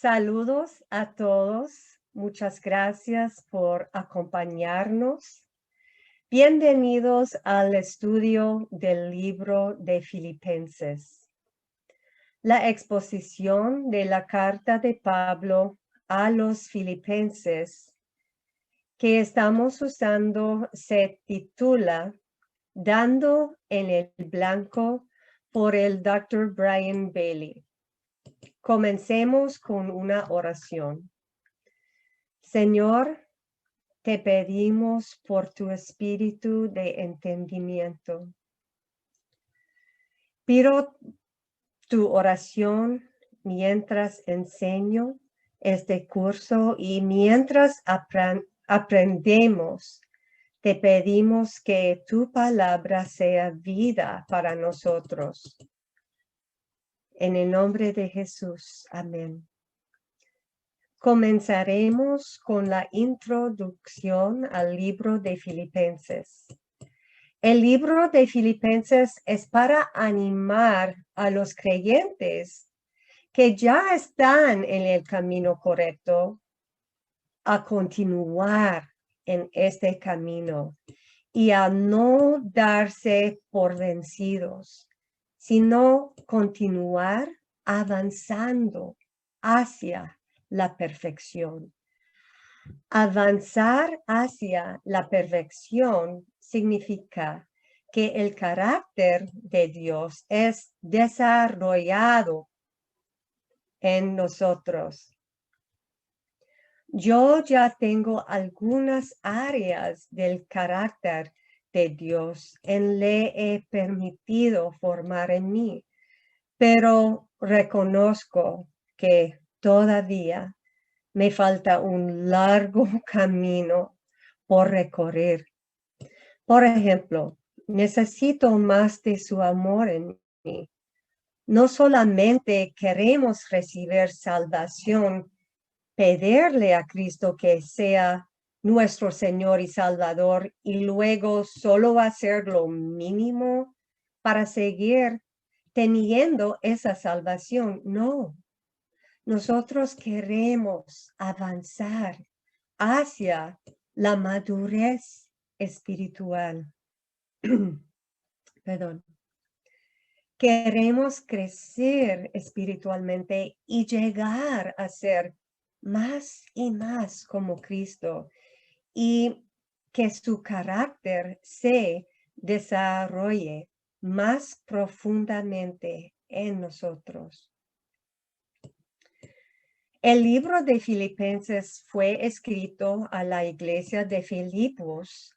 Saludos a todos. Muchas gracias por acompañarnos. Bienvenidos al estudio del libro de Filipenses. La exposición de la carta de Pablo a los Filipenses que estamos usando se titula Dando en el blanco por el Dr. Brian Bailey. Comencemos con una oración. Señor, te pedimos por tu espíritu de entendimiento. Pido tu oración mientras enseño este curso y mientras aprendemos. Te pedimos que tu palabra sea vida para nosotros. En el nombre de Jesús. Amén. Comenzaremos con la introducción al libro de Filipenses. El libro de Filipenses es para animar a los creyentes que ya están en el camino correcto a continuar en este camino y a no darse por vencidos, sino continuar avanzando hacia la perfección. Avanzar hacia la perfección significa que el carácter de Dios es desarrollado en nosotros. Yo ya tengo algunas áreas del carácter de Dios le he permitido formar en mí, pero reconozco que todavía me falta un largo camino por recorrer. Por ejemplo, necesito más de su amor en mí. No solamente queremos recibir salvación, pedirle a Cristo que sea nuestro Señor y Salvador y luego solo hacer lo mínimo para seguir teniendo esa salvación. No. Nosotros queremos avanzar hacia la madurez espiritual. Perdón. Queremos crecer espiritualmente y llegar a ser más y más como Cristo y que su carácter se desarrolle más profundamente en nosotros. El libro de Filipenses fue escrito a la iglesia de Filipos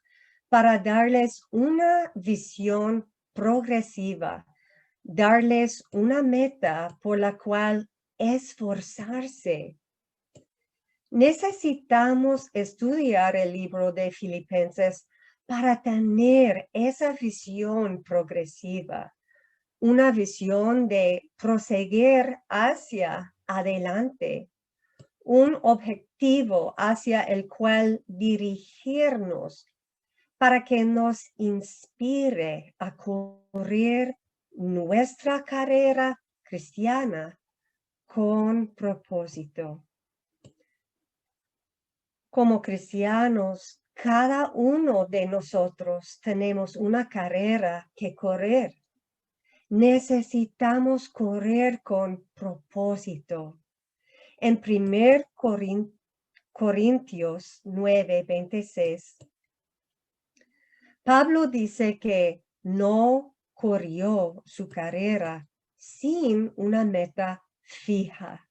para darles una visión progresiva, darles una meta por la cual esforzarse. Necesitamos estudiar el libro de Filipenses para tener esa visión progresiva, una visión de proseguir hacia adelante, un objetivo hacia el cual dirigirnos para que nos inspire a correr nuestra carrera cristiana con propósito. Como cristianos, cada uno de nosotros tenemos una carrera que correr. Necesitamos correr con propósito. En 1 Corintios 9:26, Pablo dice que no corrió su carrera sin una meta fija.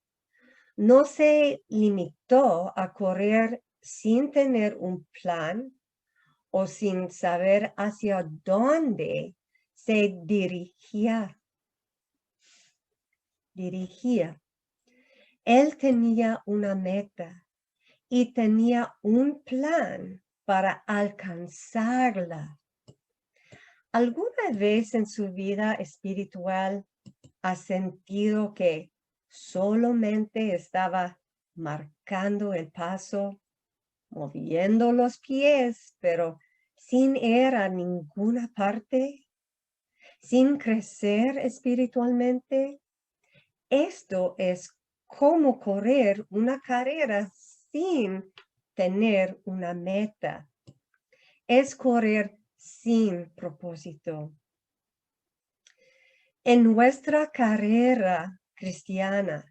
No se limitó a correr sin tener un plan o sin saber hacia dónde se dirigía. Él tenía una meta y tenía un plan para alcanzarla. ¿Alguna vez en su vida espiritual ha sentido que solamente estaba marcando el paso, moviendo los pies, pero sin ir a ninguna parte, sin crecer espiritualmente? Esto es cómo correr una carrera sin tener una meta. Es correr sin propósito. En nuestra carrera cristiana,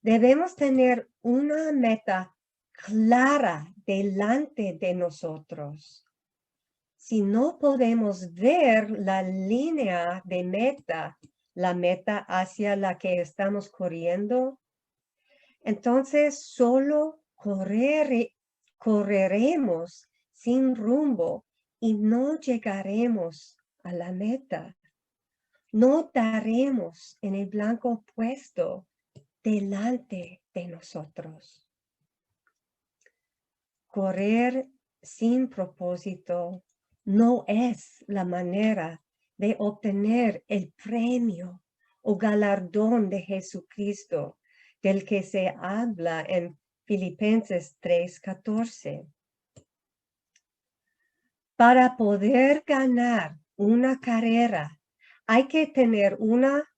debemos tener una meta clara delante de nosotros. Si no podemos ver la línea de meta, la meta hacia la que estamos corriendo, entonces solo correremos sin rumbo y no llegaremos a la meta. No daremos en el blanco puesto delante de nosotros. Correr sin propósito no es la manera de obtener el premio o galardón de Jesucristo del que se habla en Filipenses 3:14. Para poder ganar una carrera, hay que tener una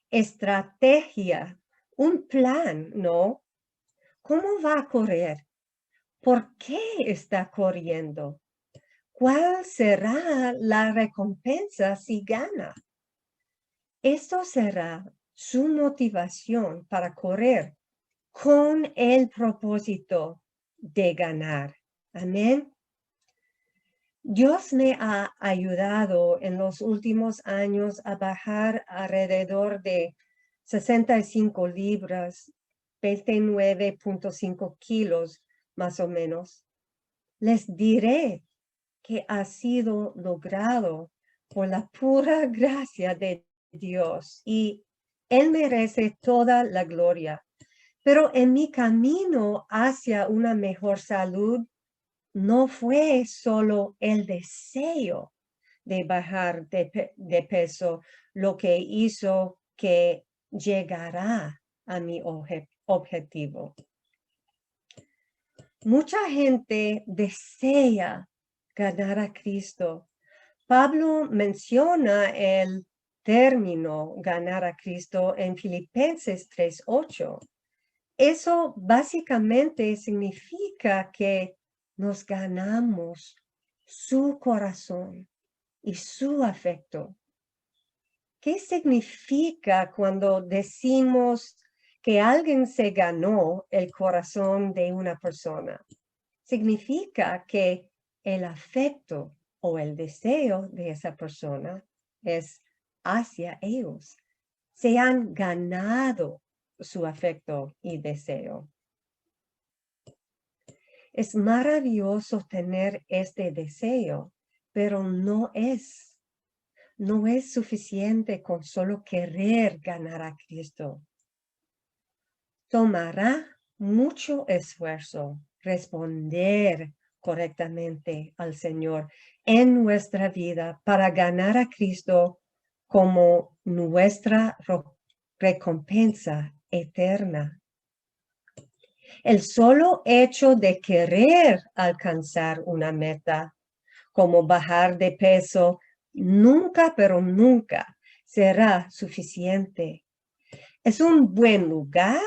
estrategia, un plan, ¿no? ¿Cómo va a correr? ¿Por qué está corriendo? ¿Cuál será la recompensa si gana? Esto será su motivación para correr con el propósito de ganar. Amén. Dios me ha ayudado en los últimos años a bajar alrededor de 65 libras, 29.5 kilos más o menos. Les diré que ha sido logrado por la pura gracia de Dios y Él merece toda la gloria. Pero en mi camino hacia una mejor salud, no fue solo el deseo de bajar de peso lo que hizo que llegara a mi objetivo. Mucha gente desea ganar a Cristo. Pablo menciona el término ganar a Cristo en Filipenses 3:8. Eso básicamente significa que nos ganamos su corazón y su afecto. ¿Qué significa cuando decimos que alguien se ganó el corazón de una persona? Significa que el afecto o el deseo de esa persona es hacia ellos. Se han ganado su afecto y deseo. Es maravilloso tener este deseo, pero no es suficiente con solo querer ganar a Cristo. Tomará mucho esfuerzo responder correctamente al Señor en nuestra vida para ganar a Cristo como nuestra recompensa eterna. El solo hecho de querer alcanzar una meta, como bajar de peso, nunca, pero nunca será suficiente. Es un buen lugar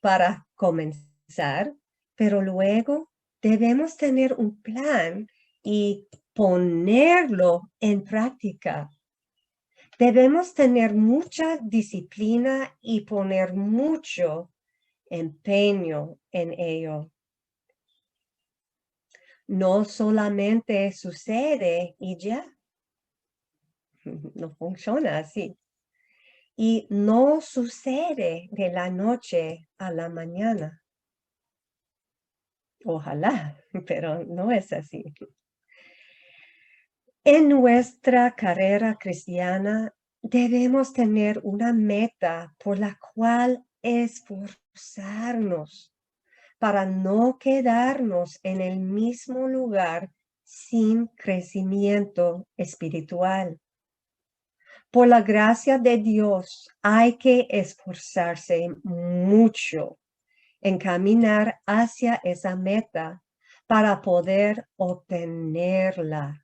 para comenzar, pero luego debemos tener un plan y ponerlo en práctica. Debemos tener mucha disciplina y poner mucho empeño en ello. No solamente sucede y ya. No funciona así. Y no sucede de la noche a la mañana. Ojalá, pero no es así. En nuestra carrera cristiana debemos tener una meta por la cual esforzarnos para no quedarnos en el mismo lugar sin crecimiento espiritual. Por la gracia de Dios hay que esforzarse mucho en caminar hacia esa meta para poder obtenerla.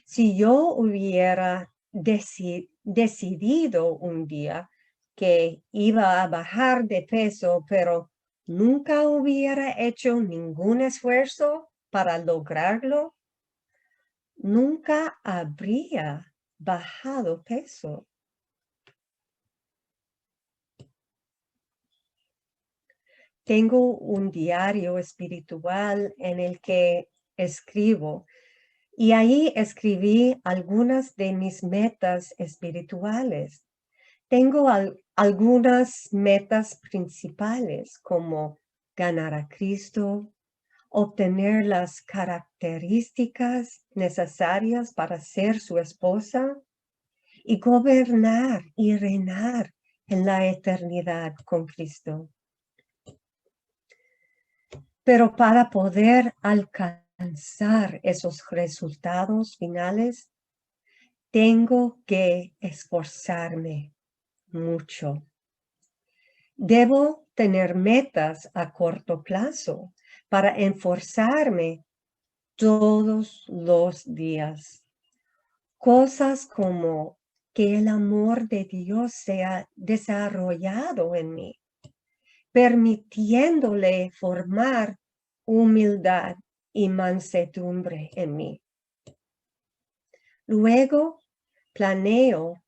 Si yo hubiera decidido un día que iba a bajar de peso, pero nunca hubiera hecho ningún esfuerzo para lograrlo, nunca habría bajado peso. Tengo un diario espiritual en el que escribo y ahí escribí algunas de mis metas espirituales. Tengo algunas metas principales como ganar a Cristo, obtener las características necesarias para ser su esposa y gobernar y reinar en la eternidad con Cristo. Pero para poder alcanzar esos resultados finales, tengo que esforzarme mucho. Debo tener metas a corto plazo para esforzarme todos los días. Cosas como que el amor de Dios sea desarrollado en mí, permitiéndole formar humildad y mansedumbre en mí. Luego planeo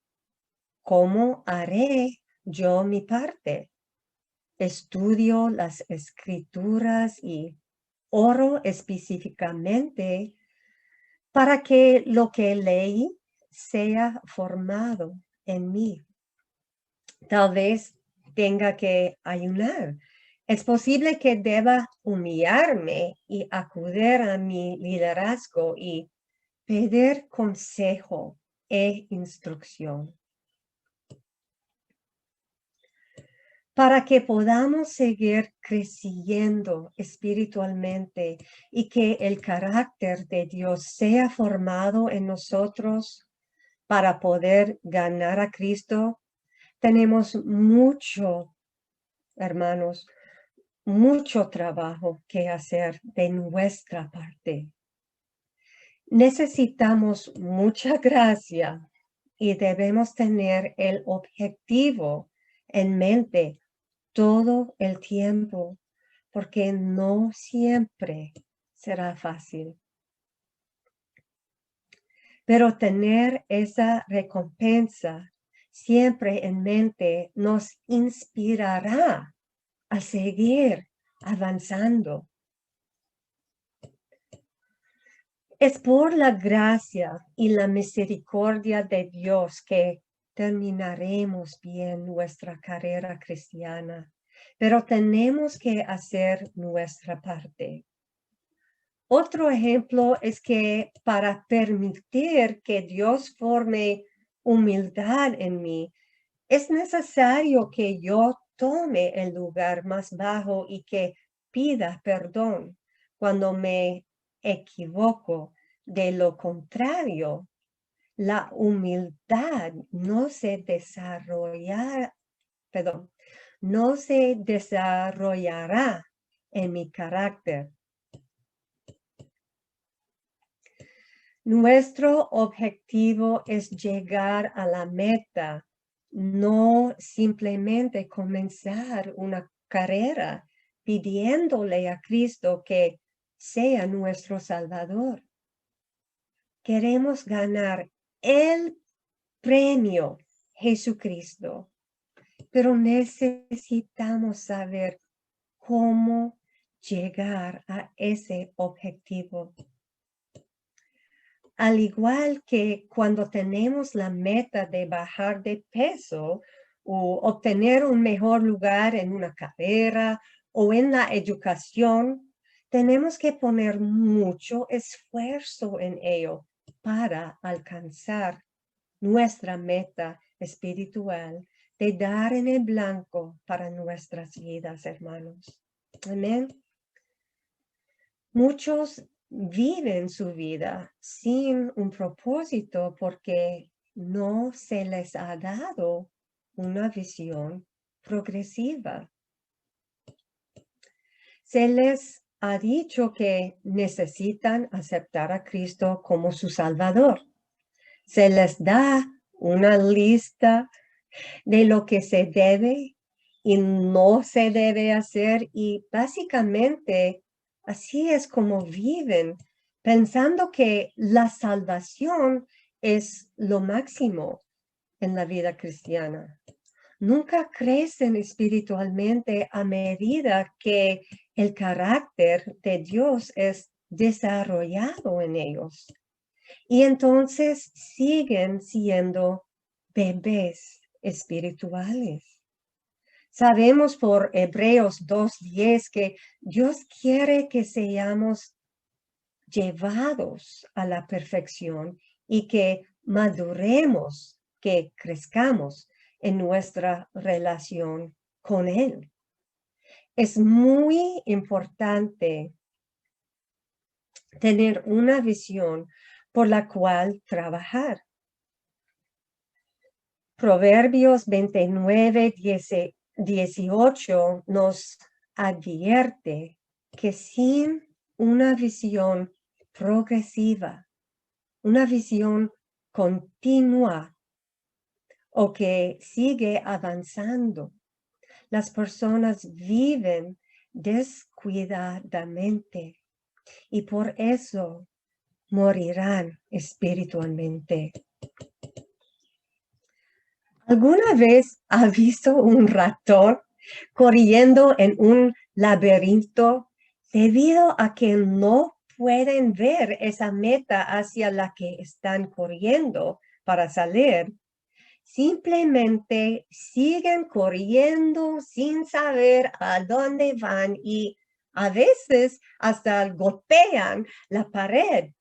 cómo haré yo mi parte. Estudio las escrituras y oro específicamente para que lo que leí sea formado en mí. Tal vez tenga que ayunar. Es posible que deba humillarme y acudir a mi liderazgo y pedir consejo e instrucción. Para que podamos seguir creciendo espiritualmente y que el carácter de Dios sea formado en nosotros para poder ganar a Cristo, tenemos mucho, hermanos, mucho trabajo que hacer de nuestra parte. Necesitamos mucha gracia y debemos tener el objetivo en mente todo el tiempo, porque no siempre será fácil. Pero tener esa recompensa siempre en mente nos inspirará a seguir avanzando. Es por la gracia y la misericordia de Dios que terminaremos bien nuestra carrera cristiana, pero tenemos que hacer nuestra parte. Otro ejemplo es que para permitir que Dios forme humildad en mí, es necesario que yo tome el lugar más bajo y que pida perdón cuando me equivoco. De lo contrario, la humildad no se desarrollará en mi carácter. Nuestro objetivo es llegar a la meta, no simplemente comenzar una carrera pidiéndole a Cristo que sea nuestro Salvador. Queremos ganar el premio Jesucristo, pero necesitamos saber cómo llegar a ese objetivo. Al igual que cuando tenemos la meta de bajar de peso o obtener un mejor lugar en una carrera o en la educación, tenemos que poner mucho esfuerzo en ello para alcanzar nuestra meta espiritual de dar en el blanco para nuestras vidas, hermanos. Amén. Muchos viven su vida sin un propósito porque no se les ha dado una visión progresiva. Se les ha dicho que necesitan aceptar a Cristo como su Salvador. Se les da una lista de lo que se debe y no se debe hacer, y básicamente así es como viven, pensando que la salvación es lo máximo en la vida cristiana. Nunca crecen espiritualmente a medida que el carácter de Dios es desarrollado en ellos. Y entonces siguen siendo bebés espirituales. Sabemos por Hebreos 2:10 que Dios quiere que seamos llevados a la perfección y que maduremos, que crezcamos en nuestra relación con Él. Es muy importante tener una visión por la cual trabajar. Proverbios 29:18 nos advierte que sin una visión progresiva, una visión continua o que sigue avanzando, las personas viven descuidadamente y por eso morirán espiritualmente. ¿Alguna vez ha visto un ratón corriendo en un laberinto debido a que no pueden ver esa meta hacia la que están corriendo para salir? Simplemente siguen corriendo sin saber a dónde van y a veces hasta golpean la pared.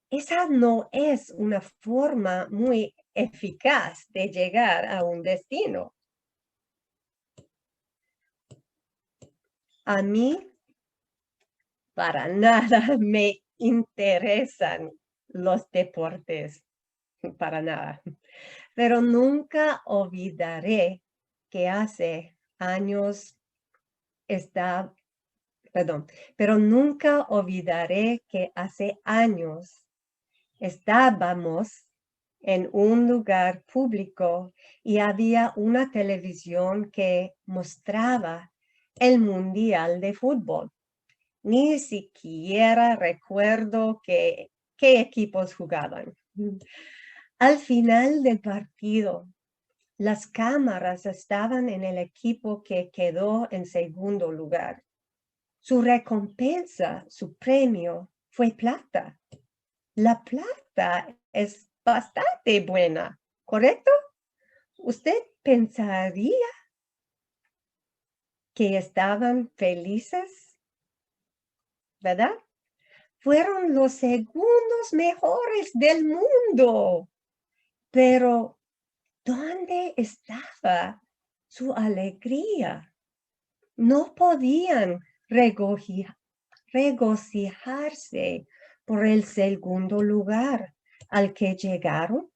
Esa no es una forma muy eficaz de llegar a un destino. A mí, para nada me interesan los deportes, para nada. Pero nunca olvidaré que hace años pero nunca olvidaré que hace años estábamos en un lugar público y había una televisión que mostraba el Mundial de Fútbol. Ni siquiera recuerdo qué equipos jugaban. Al final del partido, las cámaras estaban en el equipo que quedó en segundo lugar. Su recompensa, su premio, fue plata. La plata es bastante buena, ¿correcto? ¿Usted pensaría que estaban felices, verdad? Fueron los segundos mejores del mundo. Pero, ¿dónde estaba su alegría? No podían regocijarse por el segundo lugar al que llegaron.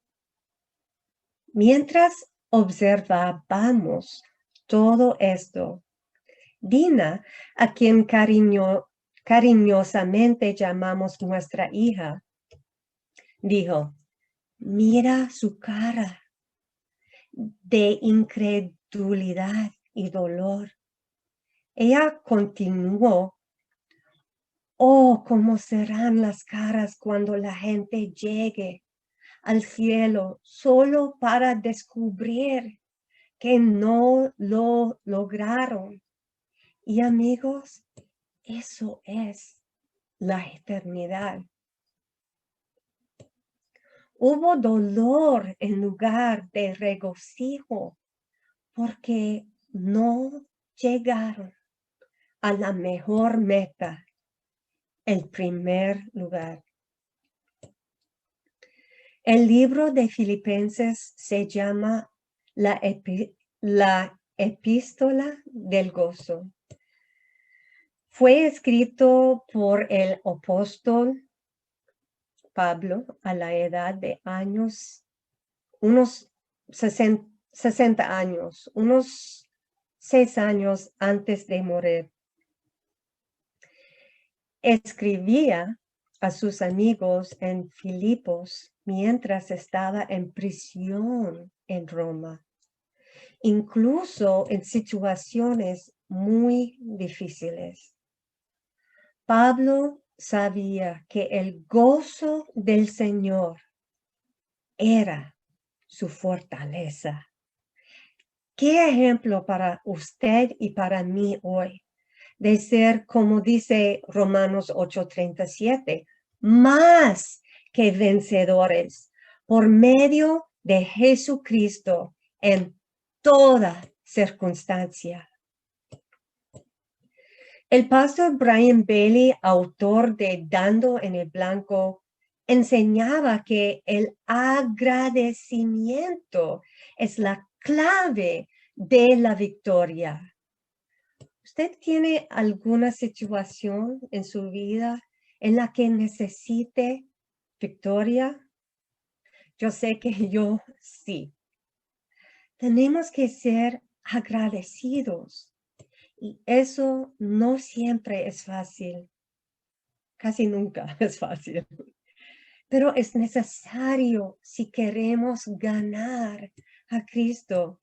Mientras observábamos todo esto, Dina, a quien cariñosamente llamamos nuestra hija, dijo, mira su cara de incredulidad y dolor. Ella continuó, oh, cómo serán las caras cuando la gente llegue al cielo solo para descubrir que no lo lograron. Y amigos, eso es la eternidad. Hubo dolor en lugar de regocijo porque no llegaron a la mejor meta, el primer lugar. El libro de Filipenses se llama la Epístola del Gozo. Fue escrito por el apóstol Pablo a la edad de unos 60 años, unos 6 años antes de morir. Escribía a sus amigos en Filipos mientras estaba en prisión en Roma. incluso en situaciones muy difíciles. Pablo sabía que el gozo del Señor era su fortaleza. ¿Qué ejemplo para usted y para mí hoy de ser, como dice Romanos 8:37, más que vencedores por medio de Jesucristo en toda circunstancia? El pastor Brian Bailey, autor de Dando en el Blanco, enseñaba que el agradecimiento es la clave de la victoria. ¿Usted tiene alguna situación en su vida en la que necesite victoria? Yo sé que yo sí. Tenemos que ser agradecidos y eso no siempre es fácil. Casi nunca es fácil, pero es necesario si queremos ganar a Cristo.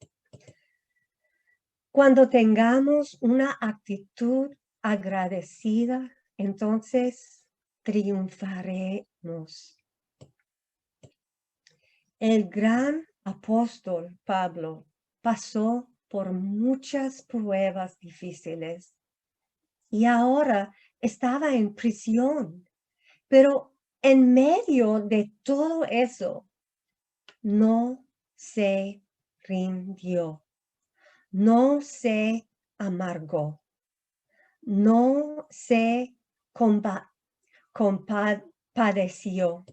Cuando tengamos una actitud agradecida, entonces triunfaremos. El gran apóstol Pablo pasó por muchas pruebas difíciles y ahora estaba en prisión, pero en medio de todo eso, no se rindió, no se amargó, no se compadeció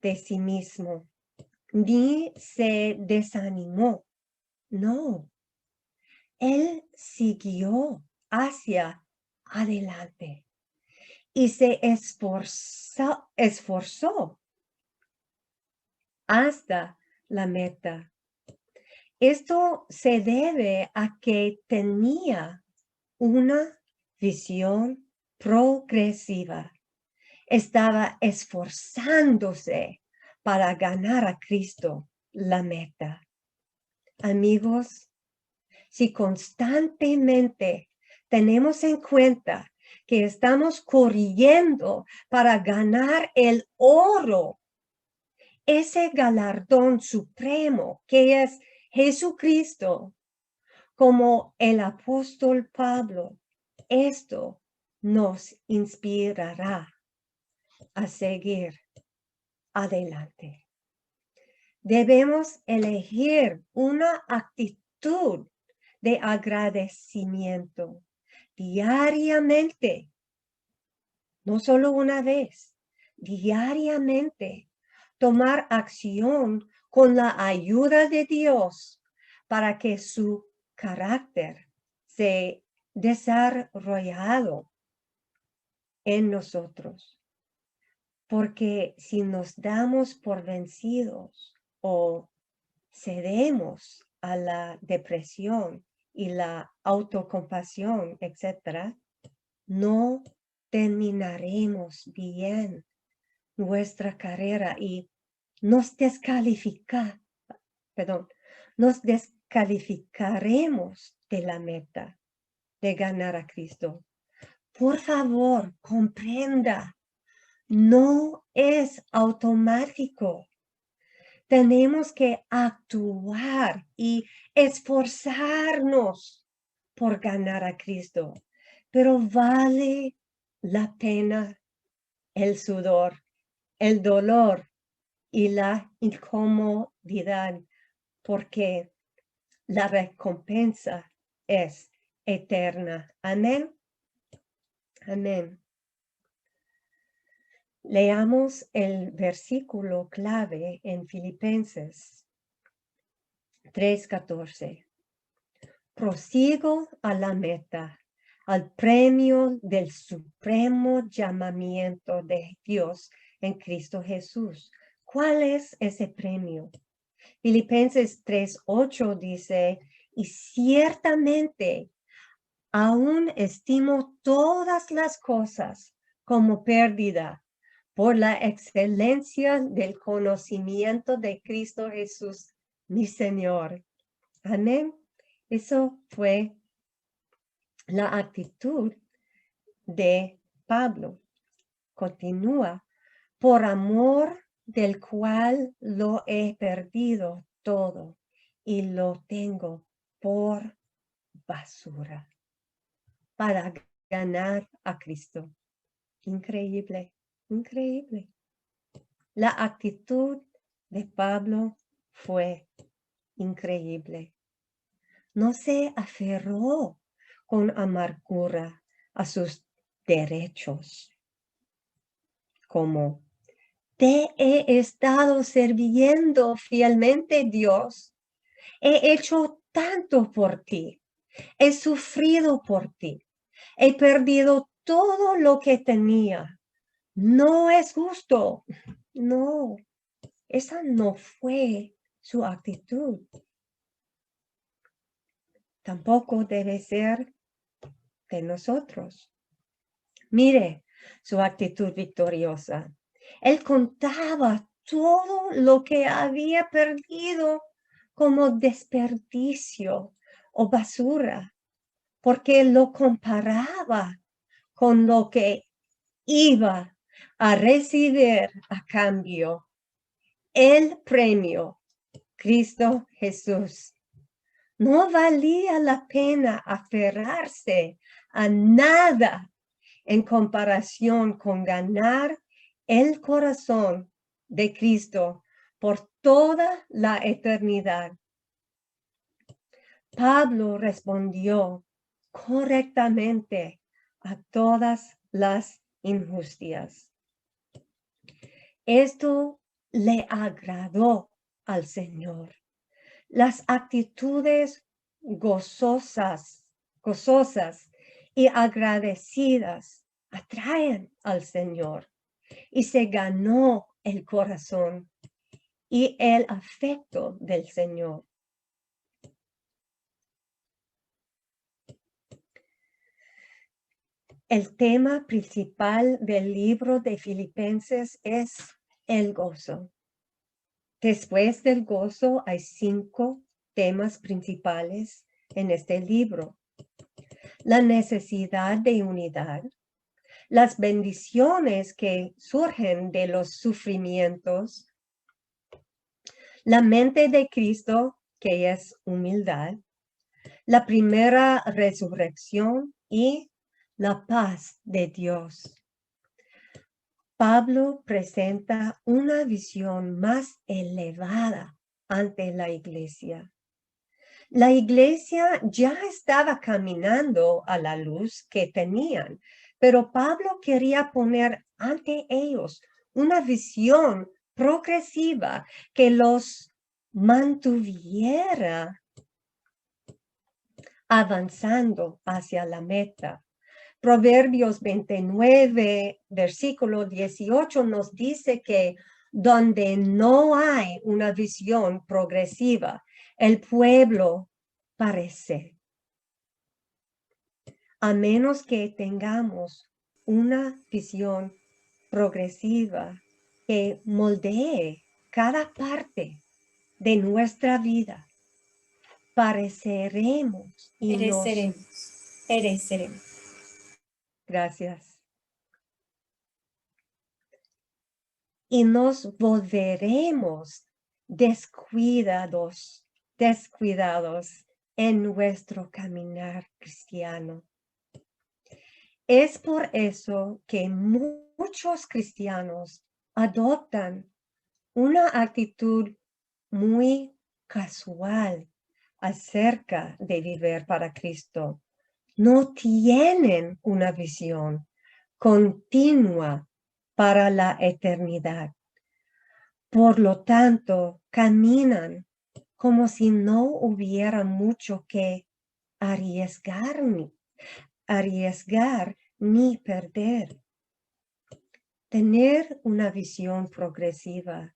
de sí mismo, ni se desanimó. No, él siguió hacia adelante y se esforzó hasta la meta. Esto se debe a que tenía una visión progresiva. Estaba esforzándose para ganar a Cristo la meta. Amigos, si constantemente tenemos en cuenta que estamos corriendo para ganar el oro, ese galardón supremo que es Jesucristo, como el apóstol Pablo, esto nos inspirará a seguir adelante. Debemos elegir una actitud de agradecimiento diariamente, no solo una vez, diariamente. Tomar acción con la ayuda de Dios para que su carácter sea desarrollado en nosotros. Porque si nos damos por vencidos o cedemos a la depresión y la autocompasión, etc., no terminaremos bien nuestra carrera y nos descalificaremos de la meta de ganar a Cristo. Por favor, comprenda, no es automático. Tenemos que actuar y esforzarnos por ganar a Cristo, pero vale la pena el sudor, el dolor y la incomodidad, porque la recompensa es eterna. Amén. Amén. Leamos el versículo clave en Filipenses 3:14. Prosigo a la meta, al premio del supremo llamamiento de Dios en Cristo Jesús. ¿Cuál es ese premio? Filipenses 3:8 dice, y ciertamente aún estimo todas las cosas como pérdida por la excelencia del conocimiento de Cristo Jesús, mi Señor. Amén. Eso fue la actitud de Pablo. Continúa, por amor del cual lo he perdido todo y lo tengo por basura para ganar a Cristo. Increíble, increíble. La actitud de Pablo fue increíble. No se aferró con amargura a sus derechos, como te he estado sirviendo fielmente, Dios. He hecho tanto por ti. He sufrido por ti. He perdido todo lo que tenía. No es justo. No, esa no fue su actitud. Tampoco debe ser de nosotros. Mire su actitud victoriosa. Él contaba todo lo que había perdido como desperdicio o basura, porque lo comparaba con lo que iba a recibir a cambio, el premio, Cristo Jesús. No valía la pena aferrarse a nada en comparación con ganar el corazón de Cristo por toda la eternidad. Pablo respondió correctamente a todas las injusticias. Esto le agradó al Señor. Las actitudes gozosas y agradecidas atraen al Señor y se ganó el corazón y el afecto del Señor. El tema principal del libro de Filipenses es el gozo. Después del gozo hay 5 temas principales en este libro. La necesidad de unidad, las bendiciones que surgen de los sufrimientos, la mente de Cristo, que es humildad, la primera resurrección y la paz de Dios. Pablo presenta una visión más elevada ante la iglesia. La iglesia ya estaba caminando a la luz que tenían, pero Pablo quería poner ante ellos una visión progresiva que los mantuviera avanzando hacia la meta. Proverbios 29, versículo 18 nos dice que donde no hay una visión progresiva, el pueblo parece. A menos que tengamos una visión progresiva que moldee cada parte de nuestra vida, pareceremos y Pereceremos. Gracias. Y nos volveremos descuidados en nuestro caminar cristiano. Es por eso que muchos cristianos adoptan una actitud muy casual acerca de vivir para Cristo. No tienen una visión continua para la eternidad. Por lo tanto, caminan como si no hubiera mucho que arriesgar ni perder. Tener una visión progresiva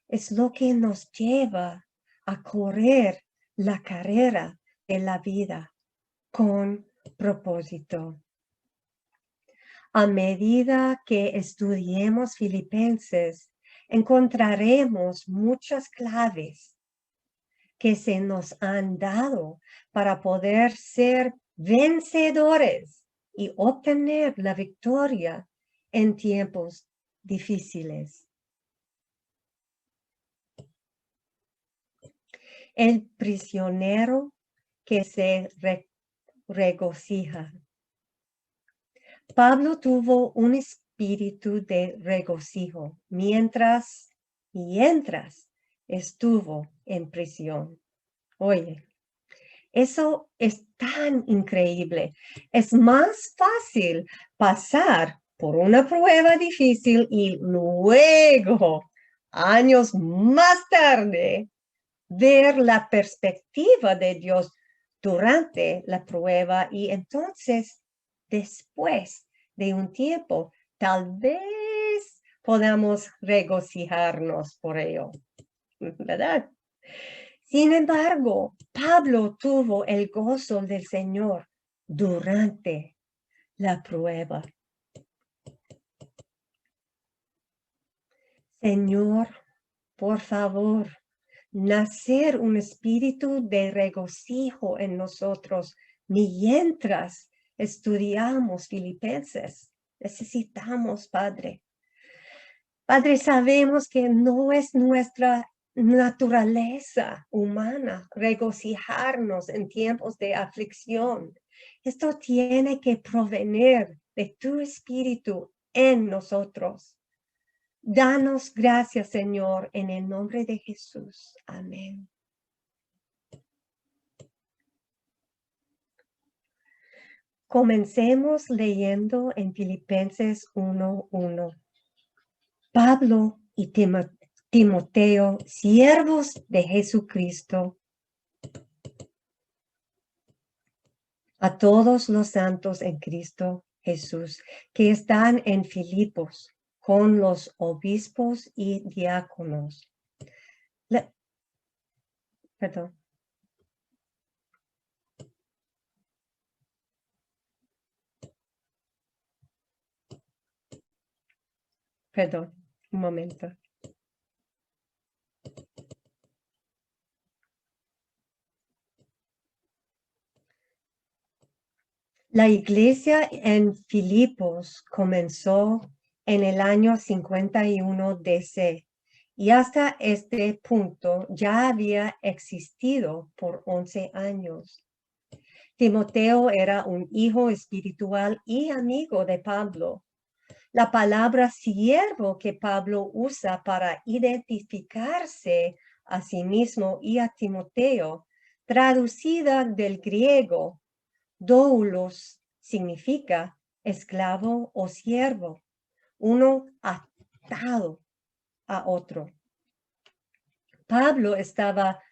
es lo que nos lleva a correr la carrera de la vida con propósito. A medida que estudiemos Filipenses, encontraremos muchas claves que se nos han dado para poder ser vencedores y obtener la victoria en tiempos difíciles. El prisionero que se regocija. Pablo tuvo un espíritu de regocijo mientras estuvo en prisión. Oye, eso es tan increíble. Es más fácil pasar por una prueba difícil y luego, años más tarde, ver la perspectiva de Dios durante la prueba y entonces, después de un tiempo, tal vez podamos regocijarnos por ello, ¿verdad? Sin embargo, Pablo tuvo el gozo del Señor durante la prueba. Señor, por favor, nacer un espíritu de regocijo en nosotros mientras estudiamos Filipenses. Necesitamos, Padre. Padre, sabemos que no es nuestra naturaleza humana regocijarnos en tiempos de aflicción. Esto tiene que provenir de tu espíritu en nosotros. Danos gracias, Señor, en el nombre de Jesús. Amén. Comencemos leyendo en Filipenses 1:1. Pablo y Timoteo, siervos de Jesucristo, a todos los santos en Cristo Jesús que están en Filipos con los obispos y diáconos. Perdón. Perdón, un momento. La iglesia en Filipos comenzó en el año 51 DC y hasta este punto ya había existido por 11 años. Timoteo era un hijo espiritual y amigo de Pablo. La palabra siervo que Pablo usa para identificarse a sí mismo y a Timoteo, traducida del griego, doulos, significa esclavo o siervo, uno atado a otro. Pablo estaba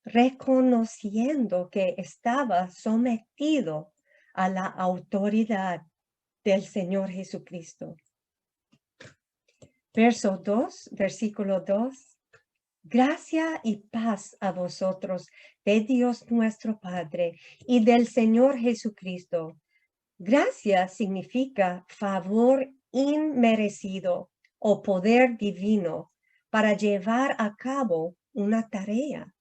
reconociendo que estaba sometido a la autoridad del Señor Jesucristo. Versículo 2. Gracia y paz a vosotros de Dios nuestro Padre y del Señor Jesucristo. Gracia significa favor inmerecido o poder divino para llevar a cabo una tarea.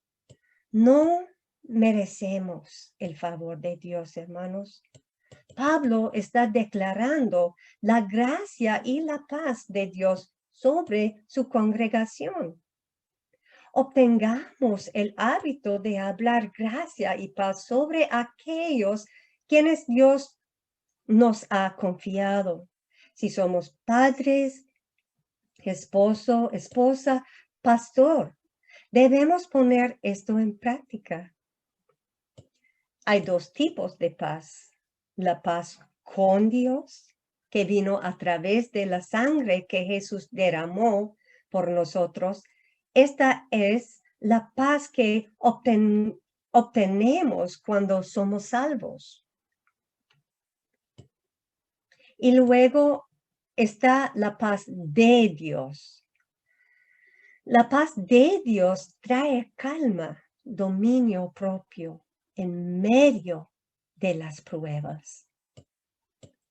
No merecemos el favor de Dios, hermanos. Pablo está declarando la gracia y la paz de Dios sobre su congregación. Obtengamos el hábito de hablar gracia y paz sobre aquellos quienes Dios nos ha confiado. Si somos padres, esposo, esposa, pastor, debemos poner esto en práctica. Hay dos tipos de paz. La paz con Dios, que vino a través de la sangre que Jesús derramó por nosotros. Esta es la paz que obtenemos cuando somos salvos. Y luego está la paz de Dios. La paz de Dios trae calma, dominio propio en medio de las pruebas.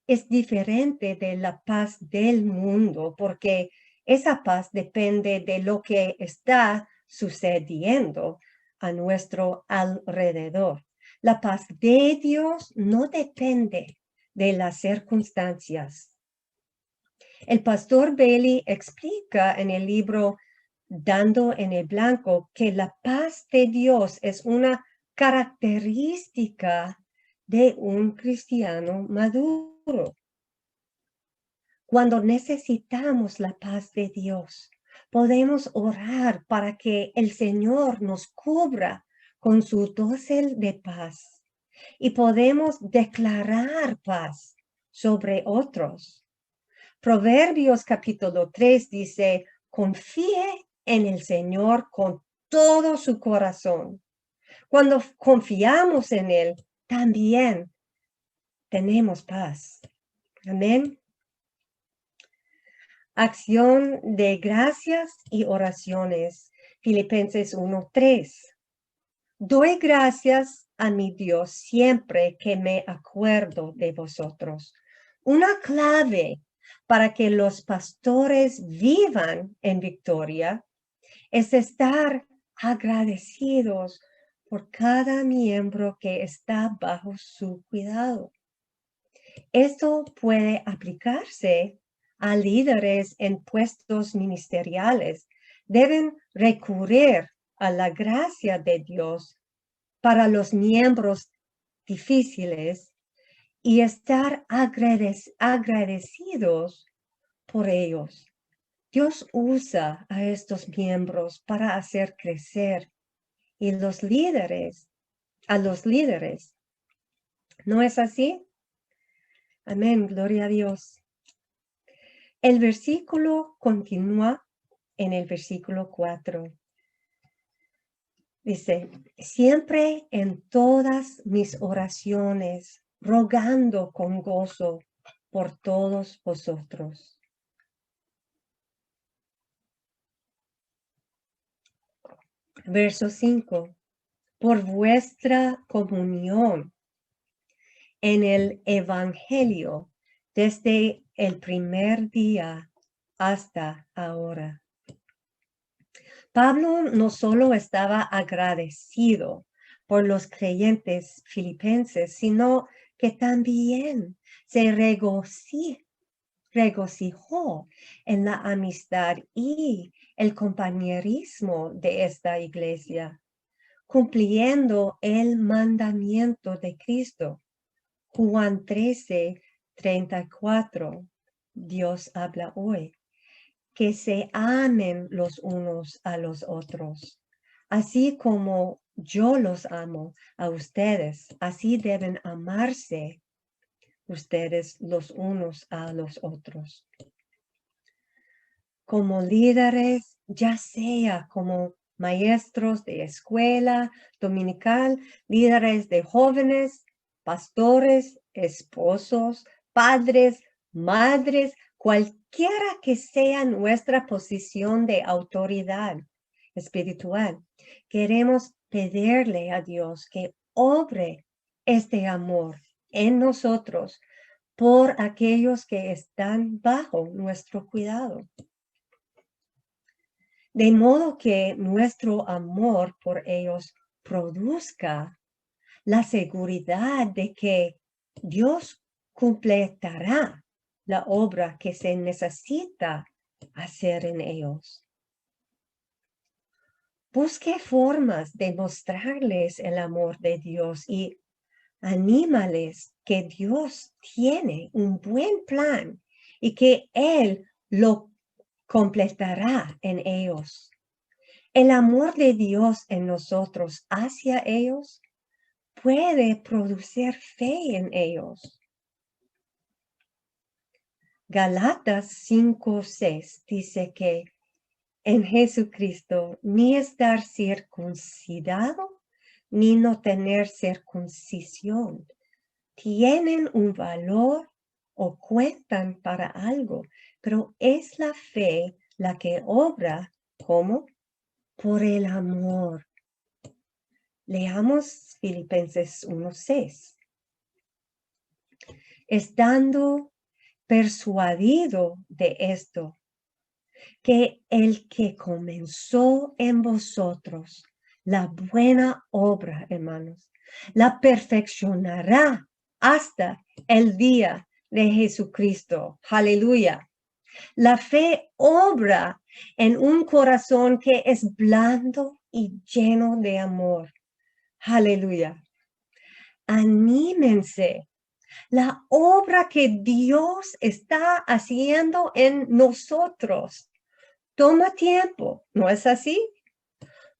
Es diferente de la paz del mundo porque esa paz depende de lo que está sucediendo, a nuestro alrededor. La paz de Dios no depende de las circunstancias. El pastor Bailey explica en el libro Dando en el Blanco que la paz de Dios es una característica de un cristiano maduro. Cuando necesitamos la paz de Dios, podemos orar para que el Señor nos cubra con su dosel de paz y podemos declarar paz sobre otros. Proverbios capítulo 3 dice, confíe en el Señor con todo su corazón. Cuando confiamos en Él, también tenemos paz. Amén. Acción de gracias y oraciones. Filipenses 1:3. Doy gracias a mi Dios siempre que me acuerdo de vosotros. Una clave para que los pastores vivan en victoria es estar agradecidos por cada miembro que está bajo su cuidado. Esto puede aplicarse a líderes en puestos ministeriales. Deben recurrir a la gracia de Dios para los miembros difíciles y estar agradecidos por ellos. Dios usa a estos miembros para hacer crecer y a los líderes. ¿No es así? Amén, gloria a Dios. El versículo continúa en el versículo 4. Dice, siempre en todas mis oraciones, rogando con gozo por todos vosotros. Verso 5. Por vuestra comunión en el Evangelio desde el primer día hasta ahora. Pablo no solo estaba agradecido por los creyentes filipenses, sino que también se regocijó en la amistad y el compañerismo de esta iglesia, cumpliendo el mandamiento de Cristo. Juan 13:34, Dios habla hoy, que se amen los unos a los otros. Así como yo los amo a ustedes, así deben amarse ustedes los unos a los otros. Como líderes, ya sea como maestros de escuela dominical, líderes de jóvenes, pastores, esposos, padres, madres, cualquiera que sea nuestra posición de autoridad espiritual, queremos pedirle a Dios que obre este amor en nosotros por aquellos que están bajo nuestro cuidado. De modo que nuestro amor por ellos produzca la seguridad de que Dios completará la obra que se necesita hacer en ellos. Busque formas de mostrarles el amor de Dios y anímales que Dios tiene un buen plan y que Él lo completará en ellos. El amor de Dios en nosotros hacia ellos puede producir fe en ellos. Galatas 5:6 dice que en Jesucristo ni estar circuncidado ni no tener circuncisión tienen un valor o cuentan para algo, pero es la fe la que obra como por el amor. Leamos Filipenses 1:6. Estando persuadido de esto, que el que comenzó en vosotros la buena obra, hermanos, la perfeccionará hasta el día de Jesucristo. Aleluya. La fe obra en un corazón que es blando y lleno de amor. Aleluya. Anímense. La obra que Dios está haciendo en nosotros toma tiempo, ¿no es así?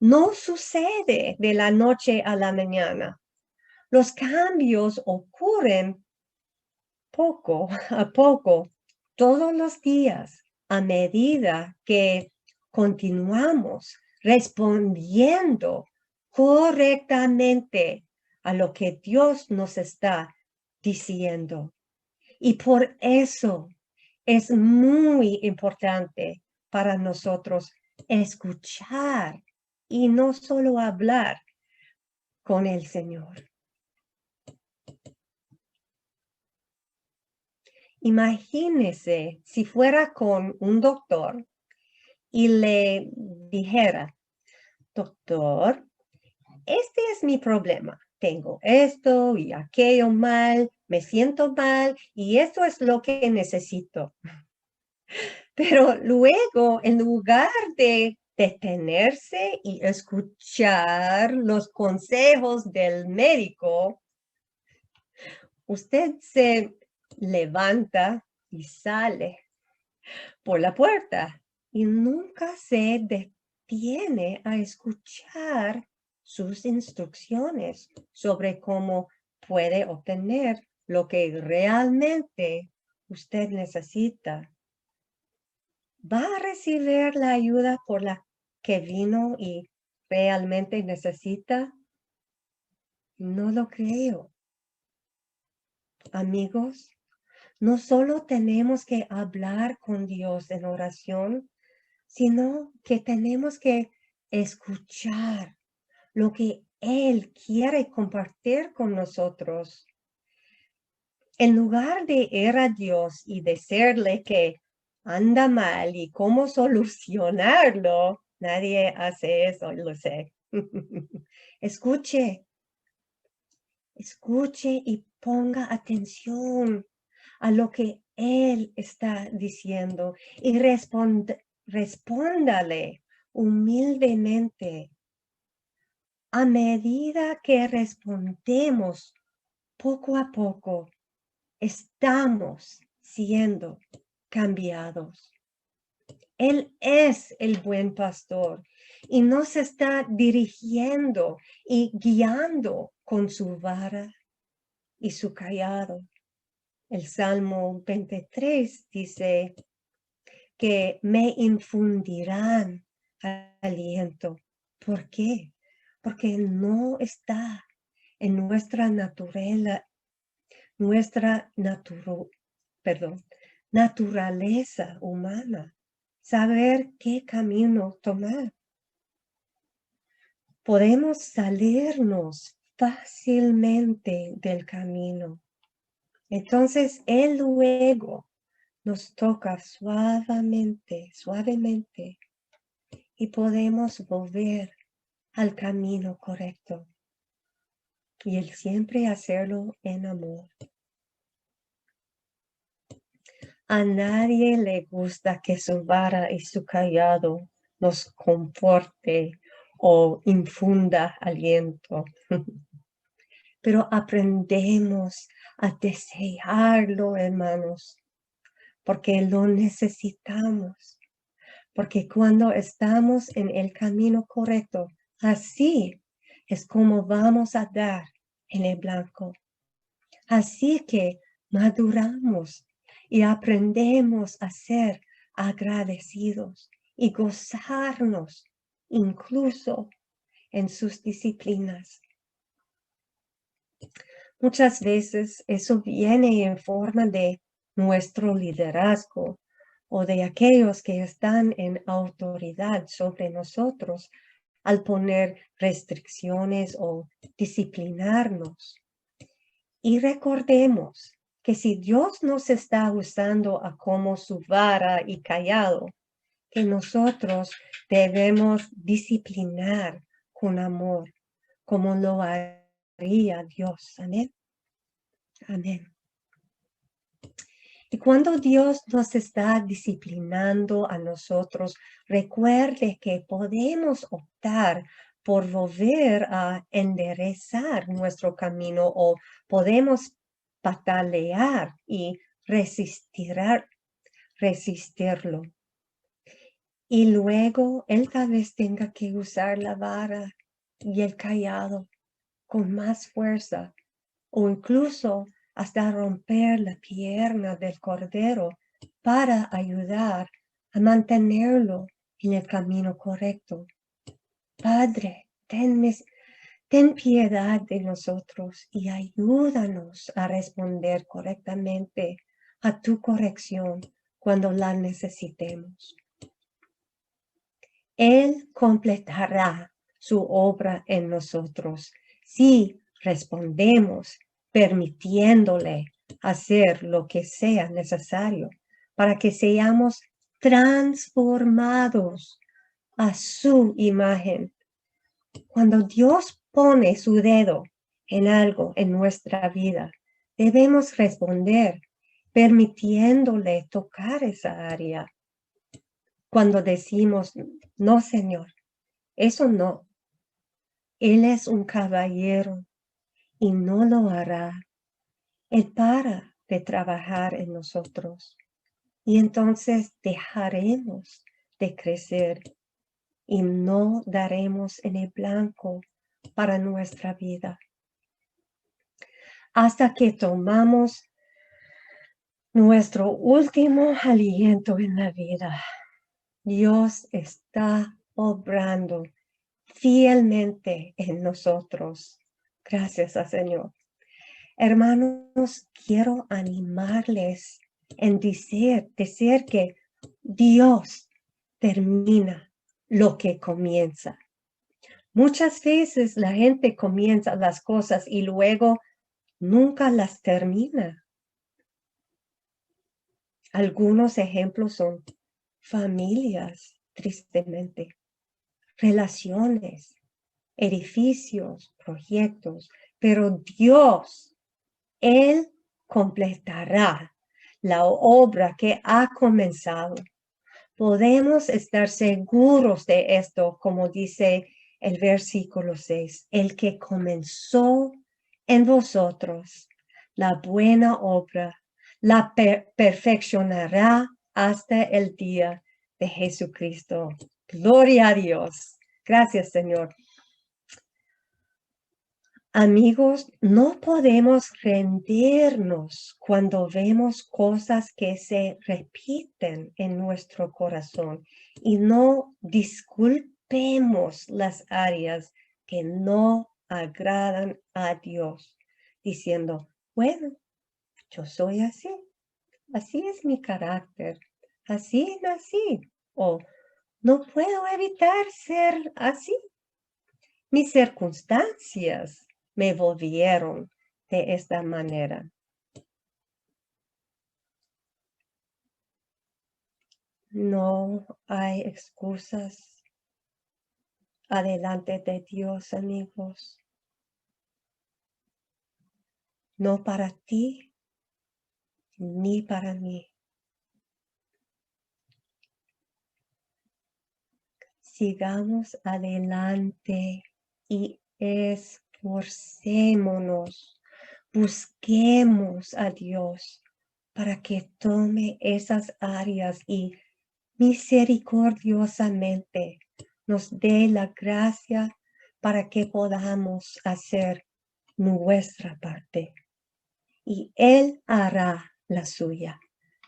No sucede de la noche a la mañana. Los cambios ocurren poco a poco, todos los días, a medida que continuamos respondiendo correctamente a lo que Dios nos está diciendo. Y por eso es muy importante para nosotros escuchar y no solo hablar con el Señor. Imagínese si fuera con un doctor y le dijera, doctor, este es mi problema. Tengo esto y aquello mal, me siento mal y esto es lo que necesito. Pero luego, en lugar de detenerse y escuchar los consejos del médico, usted se levanta y sale por la puerta y nunca se detiene a escuchar sus instrucciones sobre cómo puede obtener lo que realmente usted necesita. ¿Va a recibir la ayuda por la que vino y realmente necesita? No lo creo. Amigos, no solo tenemos que hablar con Dios en oración, sino que tenemos que escuchar lo que Él quiere compartir con nosotros. En lugar de ir a Dios y decirle que anda mal y cómo solucionarlo, nadie hace eso, lo sé. Escuche, escuche y ponga atención a lo que Él está diciendo y respóndale humildemente. A medida que respondemos poco a poco, estamos siendo cambiados. Él es el buen pastor y nos está dirigiendo y guiando con su vara y su callado. El Salmo 23 dice que me infundirán aliento. ¿Por qué? Porque no está en nuestra naturaleza humana saber qué camino tomar. Podemos salirnos fácilmente del camino. Entonces, Él luego nos toca suavemente y podemos volver al camino correcto. Y Él siempre hacerlo en amor. A nadie le gusta que su vara y su callado nos conforte o infunda aliento. Pero aprendemos a desearlo, hermanos, porque lo necesitamos. Porque cuando estamos en el camino correcto, así es como vamos a dar en el blanco. Así que maduramos y aprendemos a ser agradecidos y gozarnos incluso en sus disciplinas. Muchas veces eso viene en forma de nuestro liderazgo o de aquellos que están en autoridad sobre nosotros al poner restricciones o disciplinarnos. Y recordemos que si Dios nos está usando a como su vara y callado, que nosotros debemos disciplinar con amor, como lo haría Dios. Amén. Amén. Y cuando Dios nos está disciplinando a nosotros, recuerde que podemos optar por volver a enderezar nuestro camino o podemos patalear y resistirlo. Y luego él tal vez tenga que usar la vara y el cayado con más fuerza o incluso hasta romper la pierna del cordero para ayudar a mantenerlo en el camino correcto. Padre, ten piedad de nosotros y ayúdanos a responder correctamente a tu corrección cuando la necesitemos. Él completará su obra en nosotros si respondemos permitiéndole hacer lo que sea necesario para que seamos transformados a su imagen. Cuando Dios pone su dedo en algo en nuestra vida, debemos responder permitiéndole tocar esa área. Cuando decimos, no, Señor, eso no. Él es un caballero y no lo hará. Él para de trabajar en nosotros y entonces dejaremos de crecer y no daremos en el blanco para nuestra vida. Hasta que tomamos nuestro último aliento en la vida, Dios está obrando fielmente en nosotros. Gracias al Señor. Hermanos, quiero animarles en decir que Dios termina lo que comienza. Muchas veces la gente comienza las cosas y luego nunca las termina. Algunos ejemplos son familias, tristemente, relaciones, edificios, proyectos, pero Dios, Él completará la obra que ha comenzado. Podemos estar seguros de esto, como dice el versículo 6, el que comenzó en vosotros la buena obra, la perfeccionará hasta el día de Jesucristo. Gloria a Dios. Gracias, Señor. Amigos, no podemos rendirnos cuando vemos cosas que se repiten en nuestro corazón y no disculpemos las áreas que no agradan a Dios, diciendo, bueno, yo soy así, así es mi carácter, así nací, o no puedo evitar ser así. Mis circunstancias me volvieron de esta manera. No hay excusas adelante de Dios, amigos. No para ti ni para mí. Sigamos adelante y esforcémonos. Busquemos a Dios para que tome esas áreas y misericordiosamente nos dé la gracia para que podamos hacer nuestra parte. Y Él hará la suya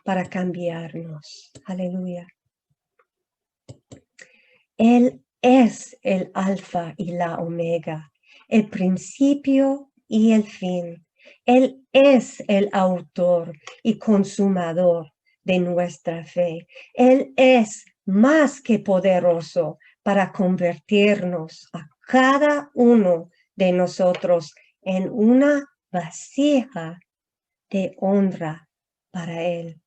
para cambiarnos. Aleluya. Él es el alfa y la omega, el principio y el fin. Él es el autor y consumador de nuestra fe. Él es más que poderoso para convertirnos a cada uno de nosotros en una vasija de honra para Él.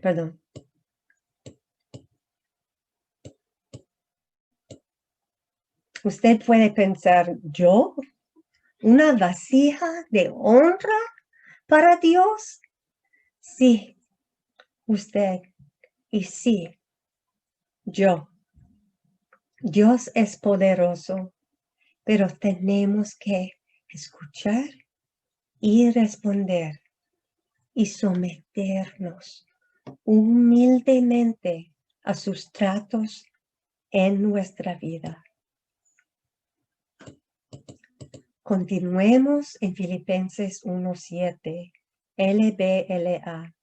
Perdón. Usted puede pensar, ¿yo? ¿Una vasija de honra para Dios? Sí, usted. Y sí, yo. Dios es poderoso, pero tenemos que escuchar y responder y someternos humildemente a sus tratos en nuestra vida. Continuemos en Filipenses 1:7, LBLA.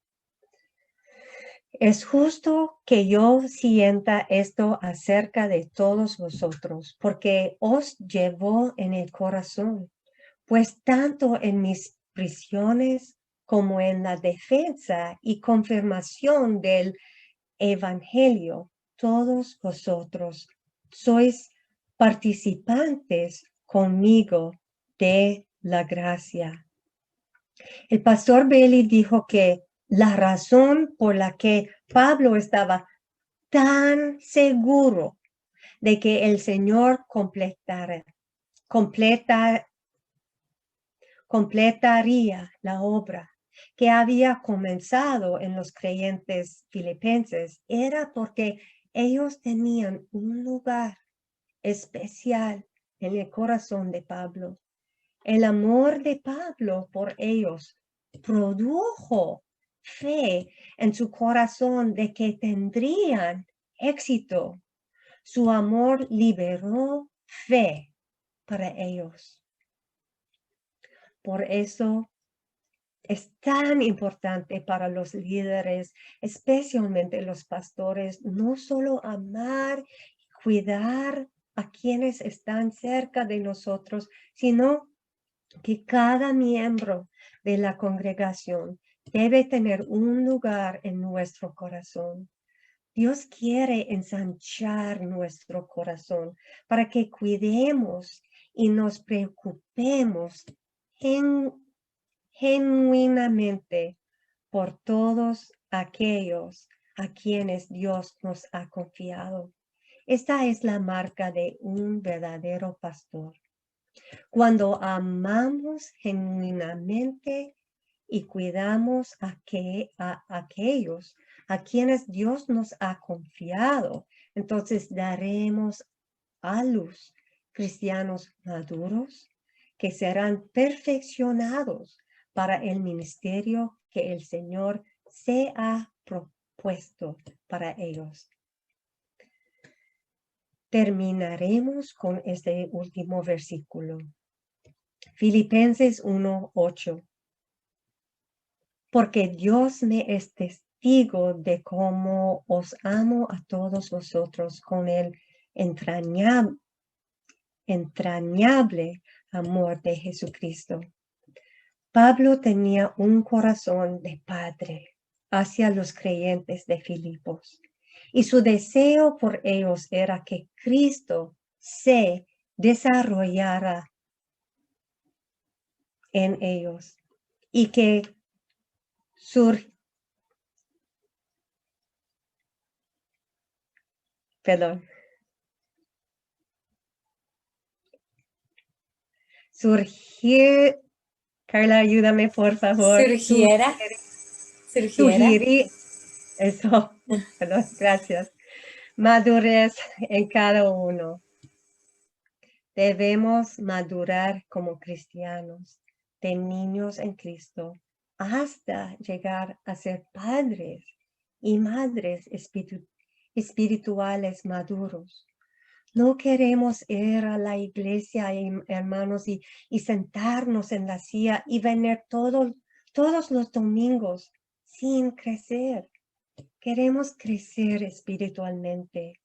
Es justo que yo sienta esto acerca de todos vosotros, porque os llevo en el corazón, pues tanto en mis prisiones como en la defensa y confirmación del Evangelio, todos vosotros sois participantes conmigo de la gracia. El pastor Bailey dijo que la razón por la que Pablo estaba tan seguro de que el Señor completaría la obra que había comenzado en los creyentes filipenses era porque ellos tenían un lugar especial en el corazón de Pablo. El amor de Pablo por ellos produjo fe en su corazón de que tendrían éxito. Su amor liberó fe para ellos. Por eso es tan importante para los líderes, especialmente los pastores, no solo amar y cuidar a quienes están cerca de nosotros, sino que cada miembro de la congregación debe tener un lugar en nuestro corazón. Dios quiere ensanchar nuestro corazón para que cuidemos y nos preocupemos genuinamente por todos aquellos a quienes Dios nos ha confiado. Esta es la marca de un verdadero pastor. Cuando amamos genuinamente y cuidamos a aquellos a quienes Dios nos ha confiado, entonces daremos a luz cristianos maduros que serán perfeccionados para el ministerio que el Señor se ha propuesto para ellos. Terminaremos con este último versículo. Filipenses 1:8. Porque Dios me es testigo de cómo os amo a todos vosotros con el entrañable amor de Jesucristo. Pablo tenía un corazón de padre hacia los creyentes de Filipos, y su deseo por ellos era que Cristo se desarrollara en ellos y que Carla, ayúdame por favor. Surgiera. Eso, perdón, gracias. Madurez en cada uno. Debemos madurar como cristianos, de niños en Cristo, hasta llegar a ser padres y madres espirituales maduros. No queremos ir a la iglesia, hermanos, y sentarnos en la silla y venir todos los domingos sin crecer. Queremos crecer espiritualmente.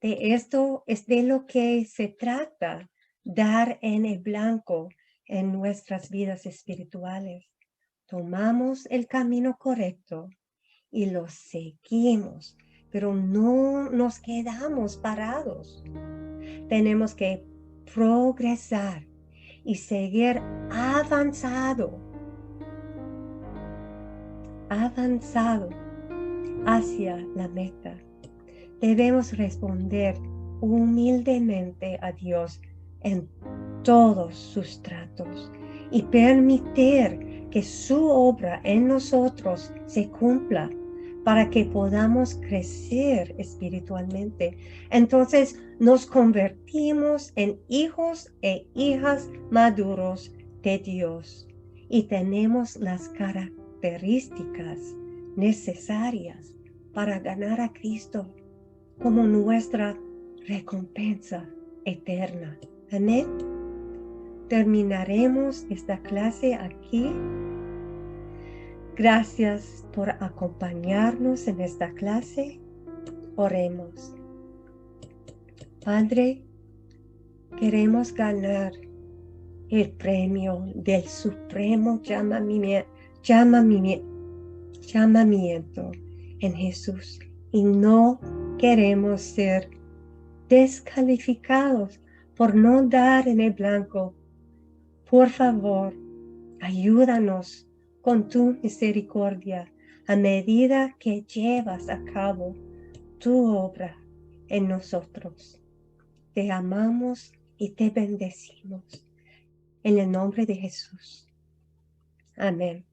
De esto es de lo que se trata, dar en el blanco en nuestras vidas espirituales. Tomamos el camino correcto y lo seguimos, pero no nos quedamos parados. Tenemos que progresar y seguir avanzado hacia la meta. Debemos responder humildemente a Dios en todos sus tratos y permitir que su obra en nosotros se cumpla para que podamos crecer espiritualmente. Entonces nos convertimos en hijos e hijas maduros de Dios y tenemos las características necesarias para ganar a Cristo como nuestra recompensa eterna. Amén. Terminaremos esta clase aquí. Gracias por acompañarnos en esta clase. Oremos. Padre, queremos ganar el premio del supremo llamamiento en Jesús y no queremos ser descalificados por no dar en el blanco. Por favor, ayúdanos con tu misericordia a medida que llevas a cabo tu obra en nosotros. Te amamos y te bendecimos. En el nombre de Jesús. Amén.